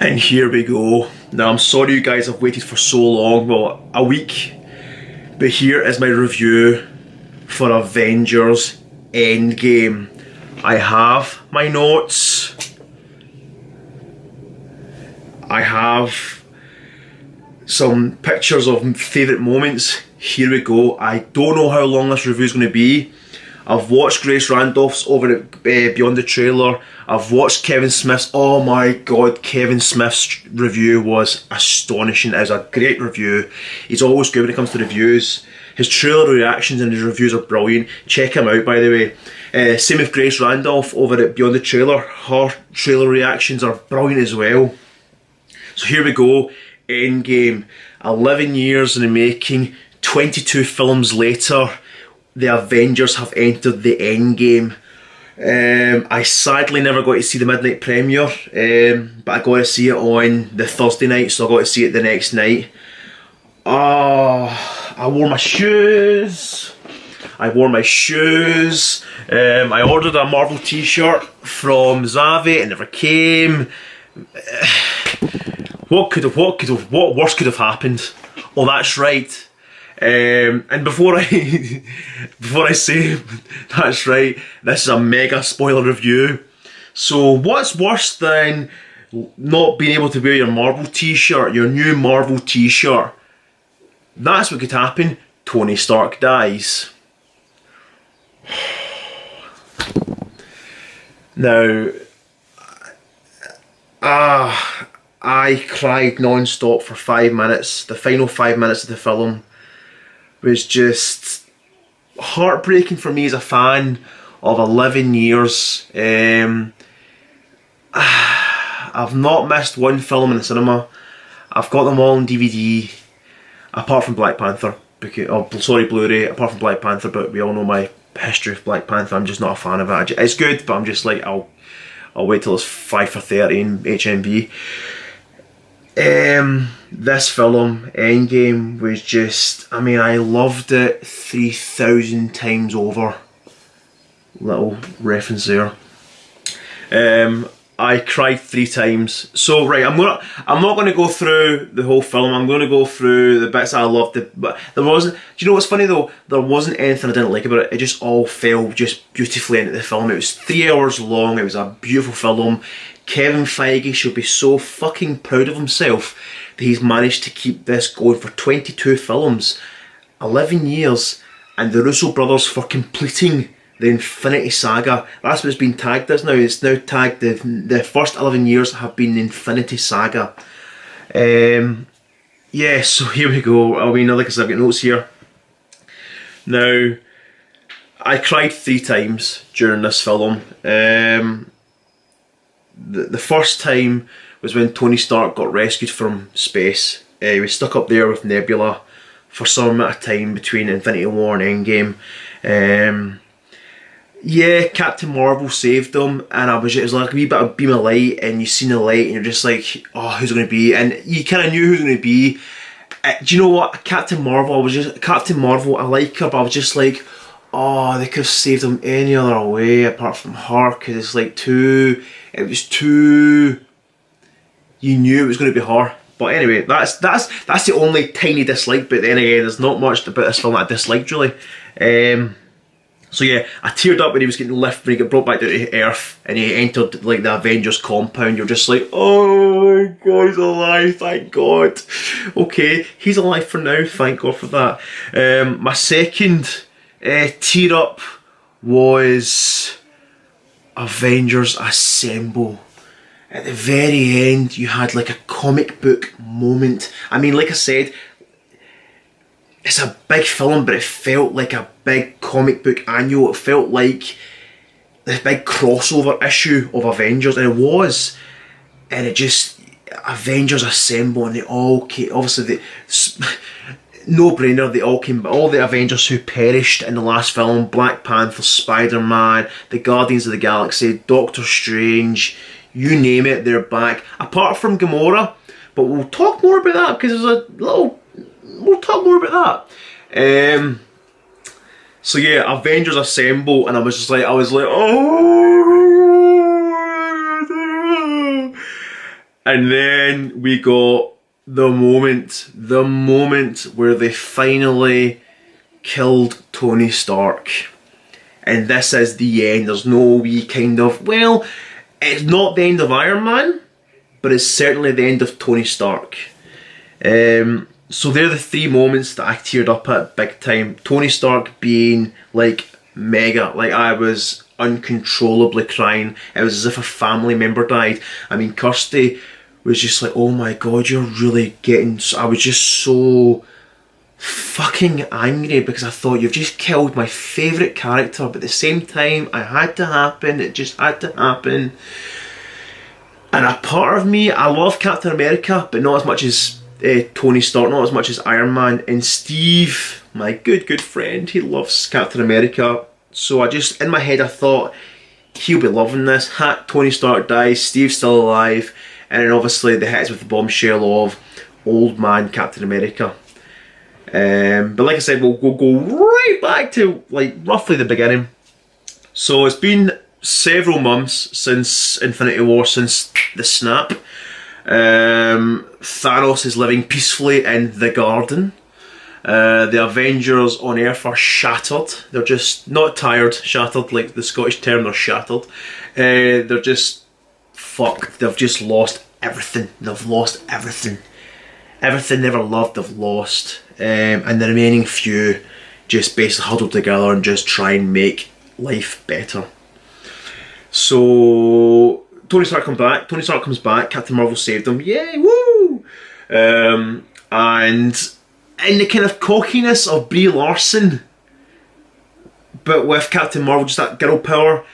And here we go. Now I'm sorry you guys have waited for so long, well, a week, but here is my review for Avengers Endgame. I have my notes, I have some pictures of favourite moments. Here we go. I don't know how long this review is going to be. I've watched Grace Randolph's over at Beyond the Trailer. I've watched Kevin Smith's. Oh my god, Kevin Smith's review was astonishing. It was a great review. He's always good when it comes to reviews. His trailer reactions and his reviews are brilliant. Check him out, by the way. Same with Grace Randolph over at Beyond the Trailer. Her trailer reactions are brilliant as well. So here we go. Endgame. 11 years in the making. 22 films later, the Avengers have entered the Endgame. I sadly never got to see the midnight premiere, but I got to see it on the Thursday night, so I got to see it the next night. I wore my shoes. I ordered a Marvel t-shirt from Zavi. It never came. What worse could have happened? Oh, that's right. And before I say that's right, this is a mega spoiler review. So what's worse than not being able to wear your Marvel t-shirt, your new Marvel t-shirt? That's what could happen. Tony Stark dies. Now, I cried non-stop for 5 minutes. The final 5 minutes of the film was just heartbreaking for me as a fan of 11 years. I've not missed one film in the cinema. I've got them all on DVD, apart from Black Panther. Blu-ray, apart from Black Panther, but we all know my history of Black Panther. I'm just not a fan of it. It's good, but I'm just like, I'll wait till it's 5 for 30 in HMV. This film, Endgame, was just, I mean, I loved it 3,000 times over. Little reference there. I cried 3 times. So right, I'm not gonna go through the whole film. I'm gonna go through the bits I loved. But there wasn't. Do you know what's funny though? There wasn't anything I didn't like about it. It just all fell just beautifully into the film. It was 3 hours long. It was a beautiful film. Kevin Feige should be so fucking proud of himself that he's managed to keep this going for 22 films, 11 years, and the Russo brothers for completing the Infinity Saga. That's what it's been tagged as now. It's now tagged, the first 11 years have been the Infinity Saga. Yeah, so here we go. I mean, like I said, I've got notes here. Now, I cried 3 times during this film. The first time was when Tony Stark got rescued from space. He was stuck up there with Nebula for some amount of time between Infinity War and Endgame. Yeah, Captain Marvel saved him, and it was like a wee bit of beam of light, and you seen the light, and you're just like, oh, who's it going to be? And you kind of knew who it was going to be. Do you know what? Captain Marvel, I like her, but I was just like, oh, they could have saved him any other way apart from her, because it's like you knew it was going to be her. But anyway, that's the only tiny dislike, but then again, there's not much about this film that I disliked really. So yeah, I teared up when he was getting lifted, when he got brought back down to Earth and he entered like the Avengers compound. You're just like, oh my god, he's alive, thank god. Okay, he's alive for now, thank god for that. My second tear up was Avengers Assemble. At the very end, you had like a comic book moment. I mean, like I said, it's a big film, but it felt like a big comic book annual. It felt like this big crossover issue of Avengers, and it was. And it just, Avengers Assemble, and they all came, obviously, no-brainer, they all came, but all the Avengers who perished in the last film, Black Panther, Spider-Man, the Guardians of the Galaxy, Doctor Strange, you name it, they're back. Apart from Gamora, but we'll talk more about that, because there's a little... We'll talk more about that. So yeah, Avengers Assemble, and I was like, oh, And then we got the moment where they finally killed Tony Stark. And this is the end. There's no wee kind of, well, it's not the end of Iron Man, but it's certainly the end of Tony Stark. So they're the three moments that I teared up at big time. Tony Stark being like mega, like I was uncontrollably crying. It was as if a family member died. I mean, Kirsty was just like, oh my god, you're really getting... I was just so fucking angry because I thought, you've just killed my favourite character, but at the same time, it had to happen. It just had to happen. And a part of me, I love Captain America, but not as much as Tony Stark, not as much as Iron Man. And Steve, my good friend, he loves Captain America. So I just, in my head, I thought, he'll be loving this. Tony Stark dies, Steve's still alive. And then obviously the hits with the bombshell of old man Captain America. But like I said, we'll go right back to like roughly the beginning. So it's been several months since Infinity War, since the snap. Thanos is living peacefully in the garden. The Avengers on Earth are shattered. They're just not tired, shattered, like the Scottish term, they're shattered. They're just fucked. They've just lost everything. They've lost everything. Everything they ever loved, they've lost. And the remaining few just basically huddle together and just try and make life better. So Tony Stark comes back. Captain Marvel saved him. Yay, woo! And in the kind of cockiness of Brie Larson, but with Captain Marvel, just that girl power.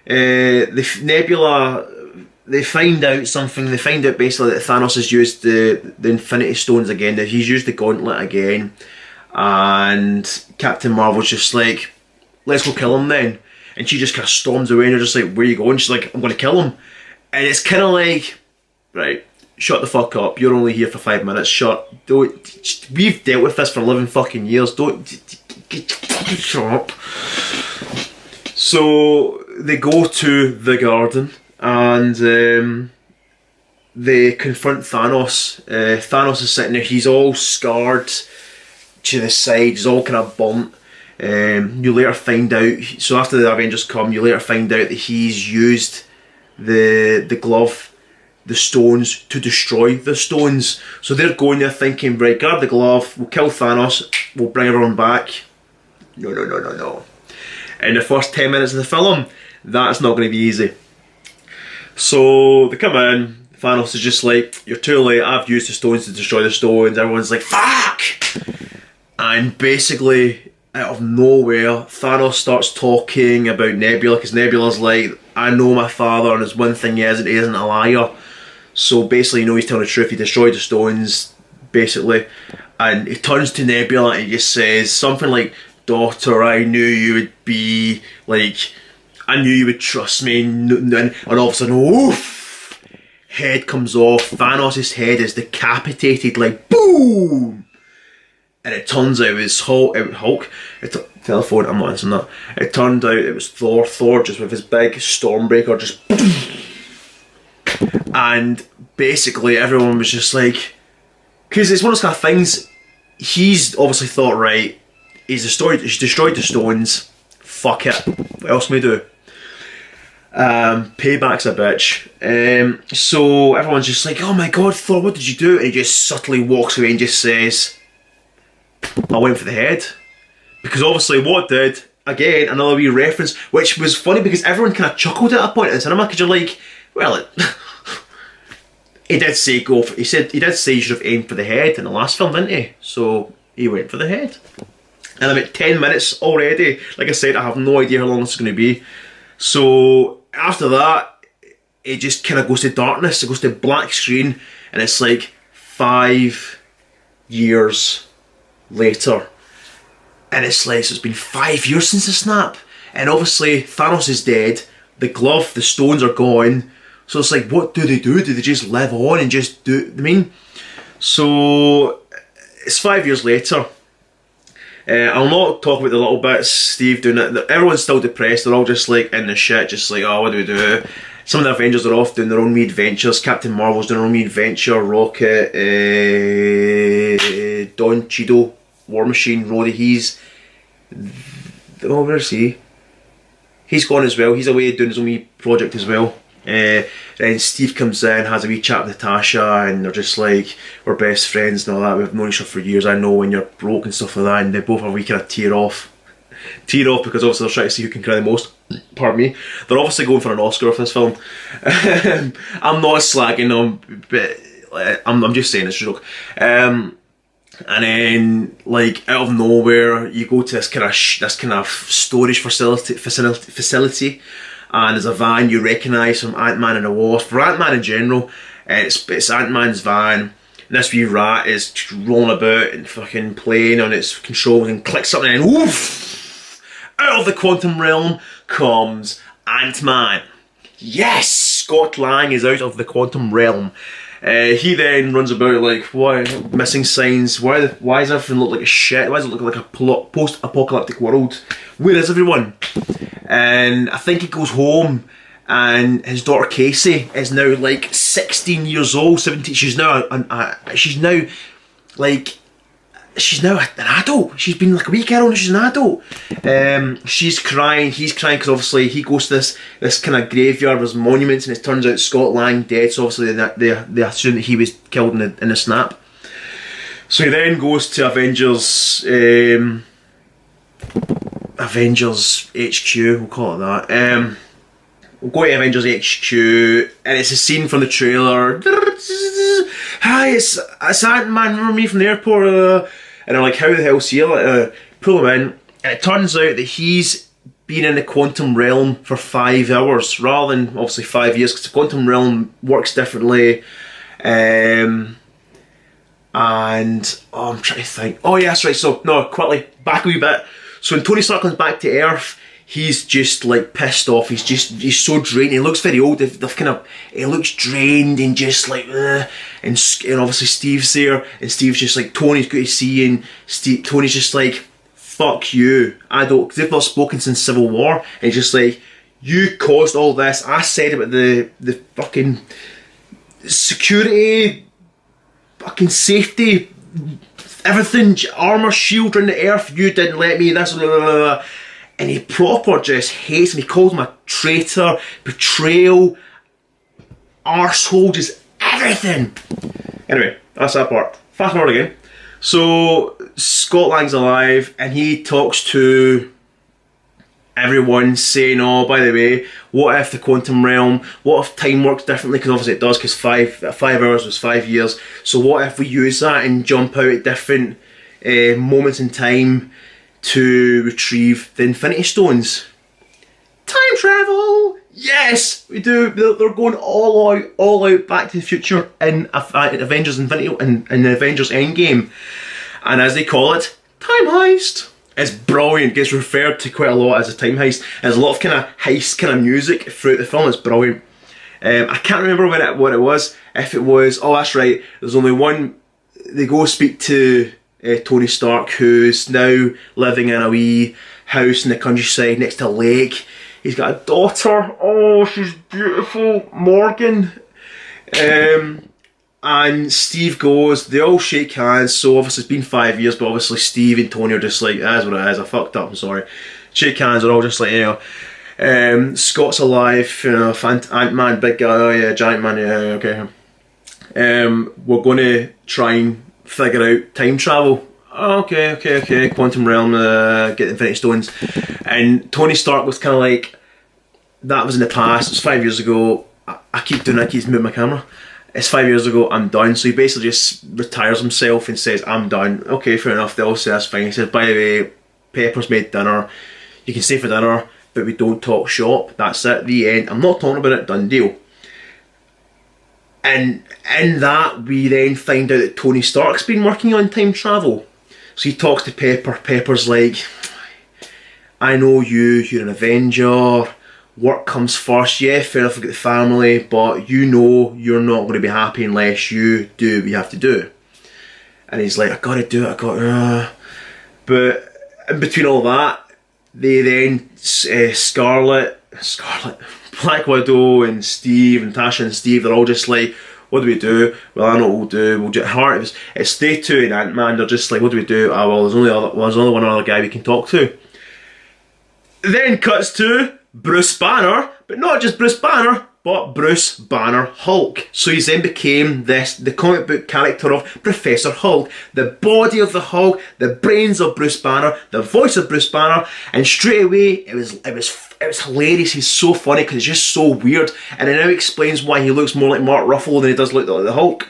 Nebula, they find out something. They find out basically that Thanos has used the Infinity Stones again. That he's used the Gauntlet again, and Captain Marvel's just like, "Let's go kill him then." And she just kind of storms away, and they're just like, "Where are you going?" She's like, "I'm going to kill him." And it's kind of like, right, shut the fuck up. You're only here for 5 minutes. We've dealt with this for 11 fucking years. Shut up. So they go to the garden and they confront Thanos. Thanos is sitting there. He's all scarred to the side. He's all kind of burnt. You later find out. So after the Avengers come, you later find out that he's used the glove, the stones, to destroy the stones. So they're going there thinking, right, grab the glove, we'll kill Thanos, we'll bring everyone back. No. In the first 10 minutes of the film, that's not going to be easy. So they come in, Thanos is just like, you're too late, I've used the stones to destroy the stones. Everyone's like, fuck! And basically, out of nowhere, Thanos starts talking about Nebula, because Nebula's like, I know my father, and there's one thing he isn't a liar. So basically, you know, he's telling the truth. He destroyed the stones, basically. And he turns to Nebula and he just says something like, daughter, I knew you would be, like, I knew you would trust me. And all of a sudden, oof! Head comes off. Thanos' head is decapitated, like, boom! And it turns out it was Hulk. Telephone, I'm not answering that. It turned out it was Thor. Thor just with his big Stormbreaker just... And basically everyone was just like... Because it's one of those kind of things, he's obviously thought, right, he's destroyed the stones, fuck it, what else can we do? Payback's a bitch. So everyone's just like, oh my god, Thor, what did you do? And he just subtly walks away and just says, I went for the head. Because obviously what did, again, another wee reference, which was funny because everyone kind of chuckled at a point in the cinema, because you're like, well, he did say he did say you should have aimed for the head in the last film, didn't he? So he went for the head. And I'm at 10 minutes already. Like I said, I have no idea how long this is going to be. So after that, it just kind of goes to darkness. It goes to black screen, and it's like 5 years later. And it's like, so it's been 5 years since the snap. And obviously Thanos is dead. The glove, the stones are gone. So it's like, what do? Do they just live on and just do? I mean, so it's 5 years later. I'll not talk about the little bits, Steve doing it. Everyone's still depressed. They're all just like in the shit, just like, oh, what do we do? some of the Avengers are off doing their own wee adventures. Captain Marvel's doing her own wee adventure. Rocket, Don Cheadle, War Machine, Rhodey, where's he? He's gone as well. He's away doing his own wee project as well. Then Steve comes in, has a wee chat with Natasha, and they're just like, we're best friends and all that. We've known each other for years. I know when you're broke and stuff like that. And they both have a wee kind of tear off because obviously they're trying to see who can cry the most. Pardon me. They're obviously going for an Oscar for this film. I'm not slagging them, but I'm just saying it's a joke. And then, like, out of nowhere, you go to this kind of storage facility, and there's a van you recognise from Ant-Man and the Wasp. For Ant-Man in general, it's Ant-Man's van. And this wee rat is rolling about and fucking playing on its controls and clicks something and woof! Out of the quantum realm comes Ant-Man. Yes! Scott Lang is out of the quantum realm. He then runs about like, why missing signs? Why does everything look like a shit? Why does it look like a post-apocalyptic world? Where is everyone? And I think he goes home, and his daughter Casey is now like 16 years old, 17. She's now an adult. She's been like a wee girl, and she's an adult. She's crying. He's crying because obviously he goes to this kind of graveyard with monuments, and it turns out Scott Lang dead. So obviously they assume that he was killed in the snap. So he then goes to Avengers HQ. We'll call it that. We'll go to Avengers HQ, and it's a scene from the trailer. Hi, it's Ant-Man. Remember me from the airport? And they're like, how the hell's he? Pull him in, and it turns out that he's been in the quantum realm for 5 hours rather than obviously 5 years, because the quantum realm works differently. And I'm trying to think. Oh yeah, that's right. So no, quickly back a wee bit. So when Tony Stark comes back to Earth, he's just like pissed off. He's so drained. He looks very old. He looks drained and just like, and obviously Steve's there, and Steve's just like, Tony's good to see you, and Tony's just like, fuck you. Because they've not spoken since Civil War, and he's just like, you caused all this. I said about the fucking security, fucking safety, everything, armour, shield around the Earth. You didn't let me. This, blah, blah, blah. And he proper just hates him. He calls him a traitor, betrayal, arsehole, just everything. Anyway, that's that part. Fast forward again. So Scott Lang's alive, and he talks to everyone saying, oh, by the way, what if the quantum realm, what if time works differently? Because obviously it does, because 5 hours was 5 years. So what if we use that and jump out at different moments in time to retrieve the Infinity Stones? Time travel! Yes, we do. They're going all out Back to the Future in Avengers Infinity and Avengers Endgame, and as they call it, time heist. It's brilliant. It gets referred to quite a lot as a time heist. There's a lot of kind of heist kind of music throughout the film. It's brilliant. I can't remember what it was. If it was, oh, that's right. There's only one. They go speak to Tony Stark, who's now living in a wee house in the countryside next to a lake. He's got a daughter. Oh, she's beautiful, Morgan. And Steve goes. They all shake hands. So obviously it's been 5 years, but obviously Steve and Tony are just like, that's what it is. I fucked up. I'm sorry. Shake hands. They're all just like, you know. Scott's alive. You know, Ant-Man, big guy. Oh yeah, giant man. Yeah, okay. We're going to try and figure out time travel. Okay. Quantum realm, get the Infinity Stones. And Tony Stark was kind of like, that was in the past, it was 5 years ago. I keep doing that, I keep moving my camera. It's 5 years ago, I'm done. So he basically just retires himself and says, I'm done. Okay, fair enough, they all say that's fine. He says, by the way, Pepper's made dinner. You can stay for dinner, but we don't talk shop. That's it, the end. I'm not talking about it, done deal. And in that, we then find out that Tony Stark's been working on time travel. So he talks to Pepper. Pepper's like, I know you're an Avenger. Work comes first. Yeah, fair enough, we get the family, but you know you're not going to be happy unless you do what you have to do. And he's like, I gotta do it, But in between all that, they then, Scarlet, Black Widow and Steve and Natasha and Steve, they're all just like, what do we do? Well, I know what we'll do. We'll just heart. It's they two and Ant-Man. They're just like, what do we do? Oh well, there's only one other guy we can talk to. Then cuts to Bruce Banner, but not just Bruce Banner, but Bruce Banner Hulk. So he then became the comic book character of Professor Hulk, the body of the Hulk, the brains of Bruce Banner, the voice of Bruce Banner, and straight away it was hilarious. He's so funny because it's just so weird, and it now explains why he looks more like Mark Ruffalo than he does look like the Hulk.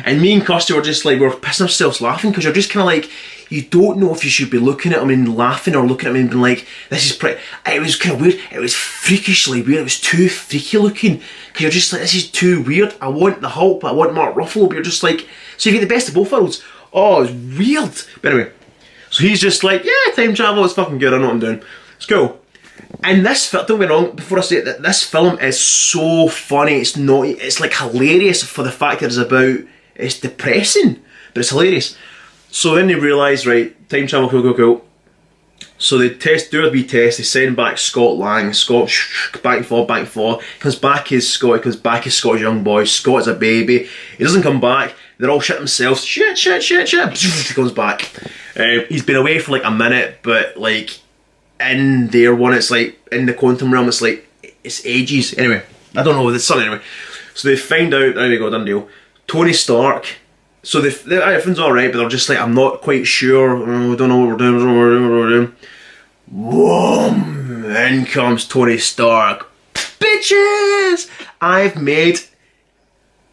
And me and Kirsty were just like, we were pissing ourselves laughing because you're just kind of like, you don't know if you should be looking at him and laughing or looking at him and being like, this is pretty. It was kind of weird. It was freakishly weird. It was too freaky looking because you're just like, this is too weird. I want the Hulk, but I want Mark Ruffalo. But you're just like, so you get the best of both worlds. Oh, it's weird. But anyway, so he's just like, yeah, time travel is fucking good. I know what I'm doing. It's cool. And this film, don't get me wrong, before I say it, this film is so funny. It's not. It's like hilarious for the fact that it's about. It's depressing, but it's hilarious. So then they realise, right, time travel, cool. So they do a wee test, they send back Scott Lang, Scott back and forth, comes back as Scott, comes back as Scott's young boy, Scott's a baby, he doesn't come back, they're all shit themselves, shit, he comes back. He's been away for like a minute, but like, in their one, it's like, in the quantum realm, it's like, it's ages, anyway, I don't know, it's something anyway. So they find out, there we go, done deal. Tony Stark, so everything's alright, but they're just like, I'm not quite sure, we don't know what we're doing, Whoom! In comes Tony Stark. Bitches! I've made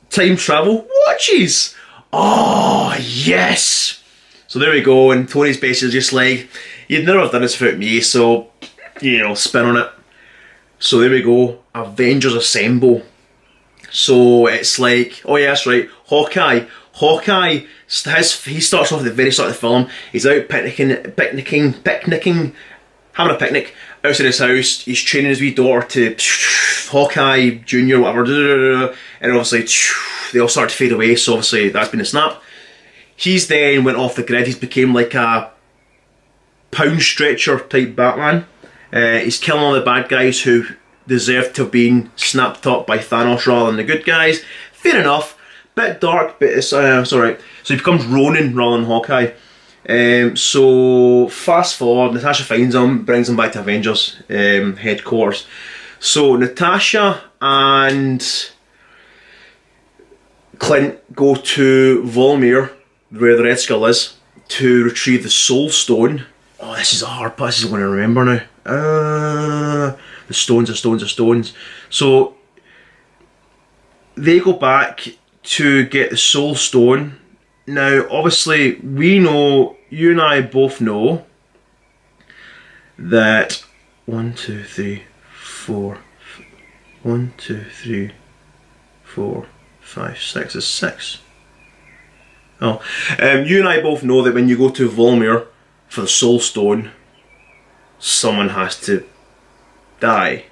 time travel watches! Oh, yes! So there we go, and Tony's basically just like, you'd never have done this without me, so, you know, spin on it. So there we go, Avengers Assemble. So it's like, oh yeah, that's right, Hawkeye, he starts off at the very start of the film, he's out picnicking, having a picnic outside his house, he's training his wee daughter to Hawkeye Jr, whatever, and obviously they all start to fade away, so obviously that's been a snap. He's then went off the grid, he's became like a pound stretcher type Batman. He's killing all the bad guys who deserve to have been snapped up by Thanos rather than the good guys. Fair enough, bit dark, but it's alright. So he becomes Ronin rather than Hawkeye. So fast forward, Natasha finds him, brings him back to Avengers headquarters. So Natasha and Clint go to Volmir, where the Red Skull is, to retrieve the Soul Stone. Oh, this is a hard part, this is what I remember now. The stones. So they go back to get the Soul Stone. Now, obviously, we know, you and I both know that 1, 2, 3, 4. 1, 2, 3, 4, 5, 6 is 6. Oh, you and I both know that when you go to Volmir for the Soul Stone, someone has to die.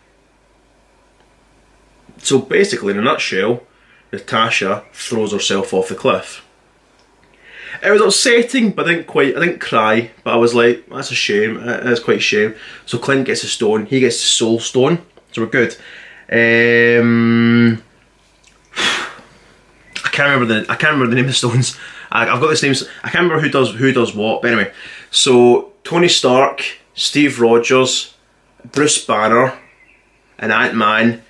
So basically, in a nutshell, Natasha throws herself off the cliff. It was upsetting, but I didn't cry, but I was like, that's a shame, that's quite a shame. So Clint gets the stone, he gets the Soul Stone, so we're good. I can't remember the name of the stones. I've got this names, I can't remember who does what, but anyway. So Tony Stark, Steve Rogers, Bruce Banner and Ant-Man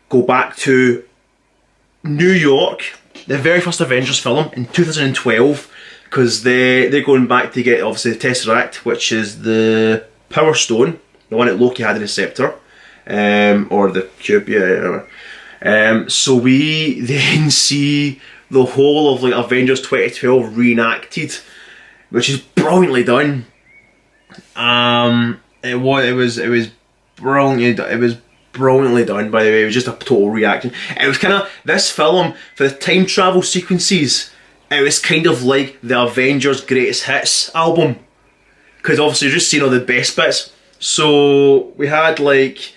go back to New York, the very first Avengers film in 2012, because they're going back to get obviously the Tesseract, which is the Power Stone, the one that Loki had in his scepter, or the cube, yeah. So we then see the whole of like Avengers 2012 reenacted, which is brilliantly done. It was brilliantly done, by the way. It was just a total reaction. It was kind of, this film, for the time travel sequences, it was kind of like the Avengers Greatest Hits album, because obviously you're just seeing all the best bits. So we had like,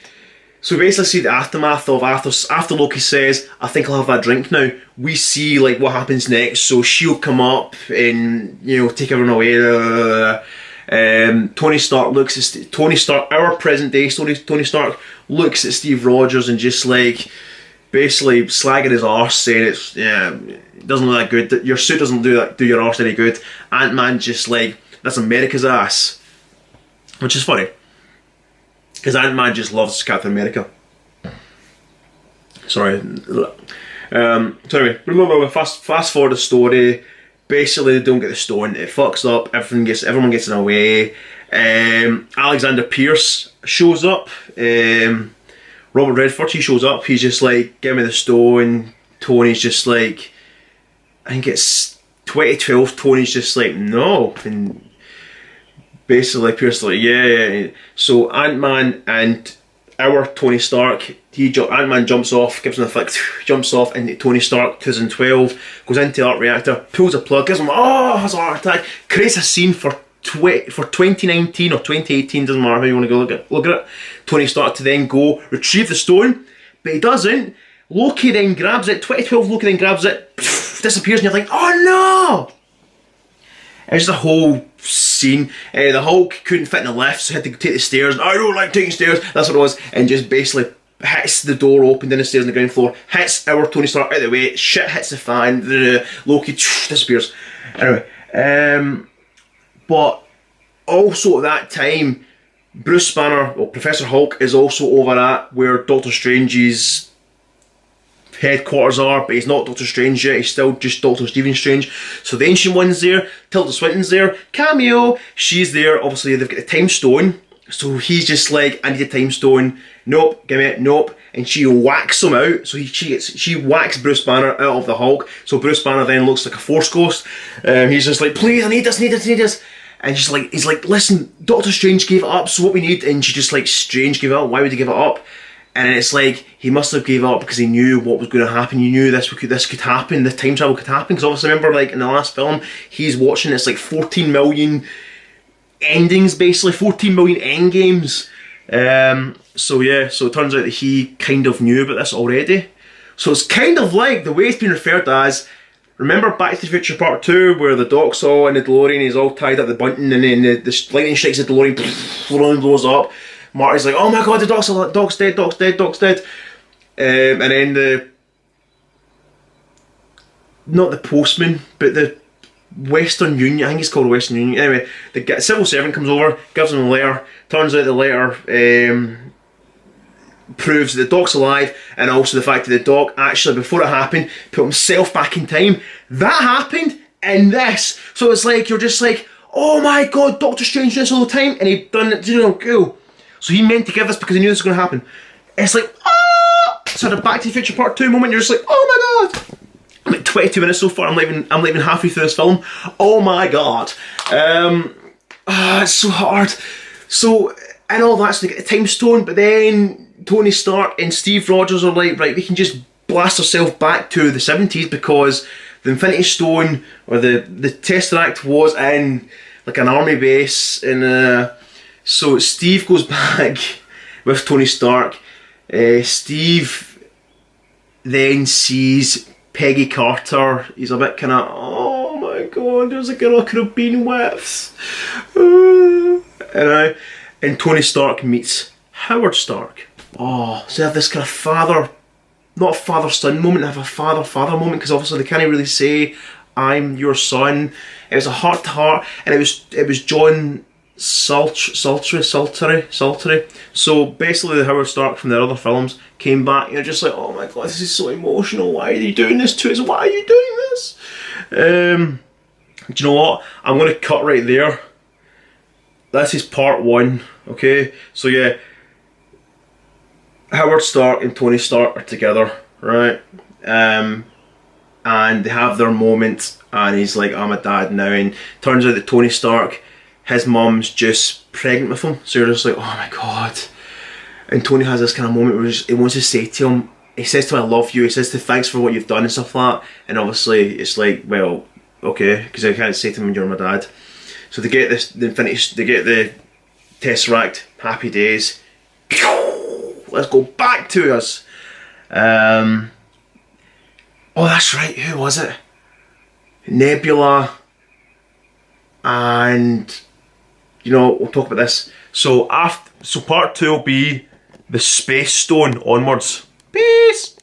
so we basically see the aftermath of after Loki says, I think I'll have that drink now, we see like what happens next. So she'll come up and, you know, take everyone away. Tony Stark, our present day Tony Stark looks at Steve Rogers and just like basically slagging his arse, saying it's it doesn't look that good. Your suit doesn't do your arse any good. Ant-Man just like, that's America's ass, which is funny because Ant-Man just loves Captain America. Sorry. So anyway, remember, fast forward the story. Basically, they don't get the stone. It fucks up. Everyone gets in a way. Alexander Pierce shows up. Robert Redford, he shows up. He's just like, give me the stone. Tony's just like, I think it's 2012. Tony's just like, no. And basically, Pierce is like, yeah. So Ant-Man and our Tony Stark, Ant-Man jumps off, gives him a flick, jumps off into Tony Stark 2012, goes into the arc reactor, pulls a plug, gives him has a heart attack, creates a scene for 2019 or 2018, doesn't matter how you want to go look at it. Tony Stark to then go retrieve the stone, but he doesn't. Loki then grabs it. 2012 Loki then grabs it, disappears, and you're like, oh no! It's the whole scene. The Hulk couldn't fit in the lift, so he had to take the stairs. I don't like taking stairs. That's what it was. And just basically hits the door open down the stairs on the ground floor. Hits our Tony Stark out of the way. Shit hits the fan. Loki disappears. Anyway, but also at that time, Bruce Banner, or Professor Hulk, is also over at where Doctor Strange's headquarters are, but he's not Doctor Strange yet, he's still just Doctor Stephen Strange. So the Ancient One's there, Tilda Swinton's there, cameo, she's there, obviously they've got the time stone, so he's just like, I need a time stone, nope, give me it, nope, and she whacks him out, so she whacks Bruce Banner out of the Hulk, so Bruce Banner then looks like a Force ghost. He's just like, please, I need this, and he's like, listen, Doctor Strange gave it up, so what we need, and she just like, Strange gave it up, why would he give it up? And it's like, he must have gave up because he knew what was going to happen. He knew this could happen, the time travel could happen. Because obviously, remember, like in the last film, he's watching, it's like 14 million endings, basically 14 million endgames. So yeah, so it turns out that he kind of knew about this already. So it's kind of like the way it's been referred to as, remember Back to the Future Part 2, where the Doc's all in the DeLorean, he's all tied up the bunting, and then the lightning strikes the DeLorean, blows up. Marty's like, oh my god, the Doc's dead. And then not the postman, but the Western Union, I think it's called Western Union. Anyway, the civil servant comes over, gives him a letter. Turns out the letter proves that the Doc's alive, and also the fact that the Doc actually, before it happened, put himself back in time. That happened in this. So it's like, you're just like, oh my god, Doctor Strange did this all the time, and he done it, cool. So he meant to give this because he knew this was going to happen. It's like, so the Back to the Future Part 2 moment, you're just like, oh my god. I'm at 22 minutes so far, I'm leaving halfway through this film. Oh my god. It's so hard. So, and all that, so they get the time stone, but then Tony Stark and Steve Rogers are like, right, we can just blast ourselves back to the 70s because the Infinity Stone, or the Tesseract was in like an army base in so Steve goes back with Tony Stark. Steve then sees Peggy Carter. He's a bit kind of, oh my god, there's a girl I could have been with. And Tony Stark meets Howard Stark. Oh, so they have this kind of father, not father-son moment, they have a father-father moment, because obviously they can't really say, I'm your son. It was a heart-to-heart, and it was John Saltery. So basically the Howard Stark from their other films came back, you're just like, oh my god, this is so emotional, why are you doing this to us, why are you doing this? Do you know what, I'm going to cut right there. This is part 1, okay? So yeah, Howard Stark and Tony Stark are together, right? And they have their moment, and he's like, I'm a dad now, and turns out that Tony Stark, his mum's just pregnant with him, so you're just like, oh my god. And Tony has this kind of moment where he wants to say to him, he says to him, I love you, he says to thanks for what you've done and stuff like that, and obviously it's like, well, okay, because I can't say to him, you're my dad. So they get they get the Tesseract, happy days, let's go back to us. Oh, that's right, who was it? Nebula, and you know, we'll talk about this. So part 2 will be the Space Stone onwards. Peace!